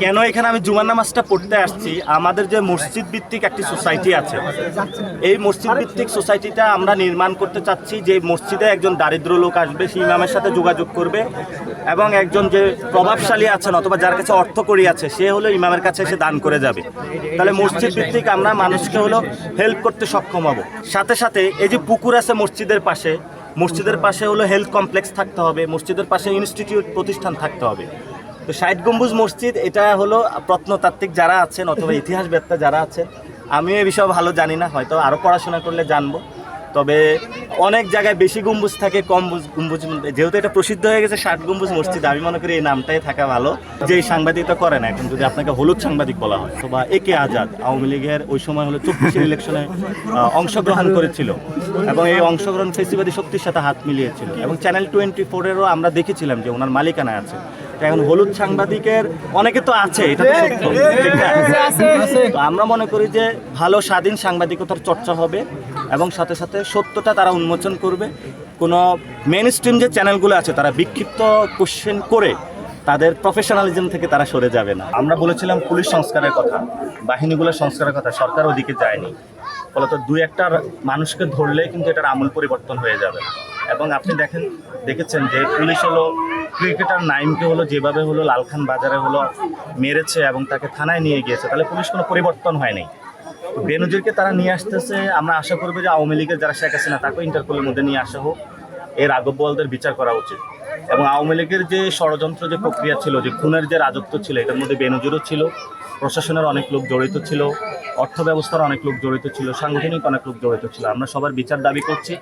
কেন এখানে আমি জুমার নামাজটা পড়তে আসছি, আমাদের যে মসজিদ ভিত্তিক একটি সোসাইটি আছে, এই মসজিদ ভিত্তিক সোসাইটিটা আমরা নির্মাণ করতে চাচ্ছি। যে মসজিদে একজন দারিদ্র লোক আসবে, সেই ইমামের সাথে যোগাযোগ করবে এবং একজন যে প্রভাবশালী আছেন অথবা যার কাছে অর্থকড়ি আছে সে হলো ইমামের কাছে এসে দান করে যাবে। তাহলে মসজিদ ভিত্তিক আমরা মানুষকে হলো হেল্প করতে সক্ষম হব। সাথে সাথে এই যে পুকুর আছে মসজিদের পাশে হলো হেলথ কমপ্লেক্স থাকতে হবে, মসজিদের পাশে ইনস্টিটিউট প্রতিষ্ঠান থাকতে হবে। তো ৬০ গম্বুজ মসজিদ এটা হলো প্রত্নতাত্ত্বিক যারা আছেন অথবা ইতিহাসবেত্তা যারা আছেন, আমিও এই বিষয়ে ভালো জানি না, হয়তো আরও পড়াশোনা করলে জানবো। তবে অনেক জায়গায় বেশি গম্বুজ থাকে, কম গম্বুজ, যেহেতু এটা প্রসিদ্ধ হয়ে গেছে ৬০ গম্বুজ মসজিদ, আমি মনে করি এই নামটাই থাকা ভালো। যে এই সাংবাদিকতা করে না, এখন যদি আপনাকে হলুদ সাংবাদিক বলা হয়, অথবা একে আজাদ আওয়ামী লীগের ওই সময় হলো ২৪ ইলেকশনে অংশগ্রহণ করেছিল এবং এই অংশগ্রহণ ফেসিবাদী শক্তির সাথে হাত মিলিয়েছিল এবং চ্যানেল 24-এরও আমরা দেখেছিলাম যে ওনার মালিকানা আছে। এখন হলুদ সাংবাদিকের অনেকে তো আছে, এটা তো সত্য, ঠিক না? তো আমরা মনে করি যে ভালো স্বাধীন সাংবাদিকতার চর্চা হবে এবং সাথে সাথে সত্যটা তারা উন্মোচন করবে। কোনো মেন স্ট্রিম যে চ্যানেলগুলো আছে তারা বিক্ষিপ্ত কোশ্চেন করে তাদের প্রফেশনালিজম থেকে তারা সরে যাবে না। আমরা বলেছিলাম পুলিশ সংস্কারের কথা, বাহিনীগুলোর সংস্কারের কথা, সরকার ওদিকে যায়নি। ফলত দুই একটা মানুষকে ধরলে কিন্তু এটার আমূল পরিবর্তন হয়ে যাবে। এবং আপনি দেখেছেন যে পুলিশ হলো ক্রিকেটার নাইমকে হলো যেভাবে হলো লালখান বাজারে হলো মেরেছে এবং তাকে থানায় নিয়ে গিয়েছে, তাহলে পুলিশ কোনো পরিবর্তন হয়নি। বেনজিরকে তারা নিয়ে আসতেছে, আমরা আশা করবো যে আওয়ামী লীগের যারা শেখ হাসিনা তাকেও ইন্টারপোলের মধ্যে নিয়ে আসা হোক, এর আগবলদের বিচার করা উচিত। এবং আওয়ামী লীগের যে ষড়যন্ত্র যে প্রক্রিয়া ছিল, যে খুনের যে রাজত্ব ছিল, এটার মধ্যে বেনজিরও ছিল, প্রশাসনের অনেক লোক জড়িত ছিল, অর্থ ব্যবস্থার অনেক লোক জড়িত ছিল, সাংগঠনিক অনেক লোক জড়িত ছিল। আমরা সবার বিচার দাবি করছি।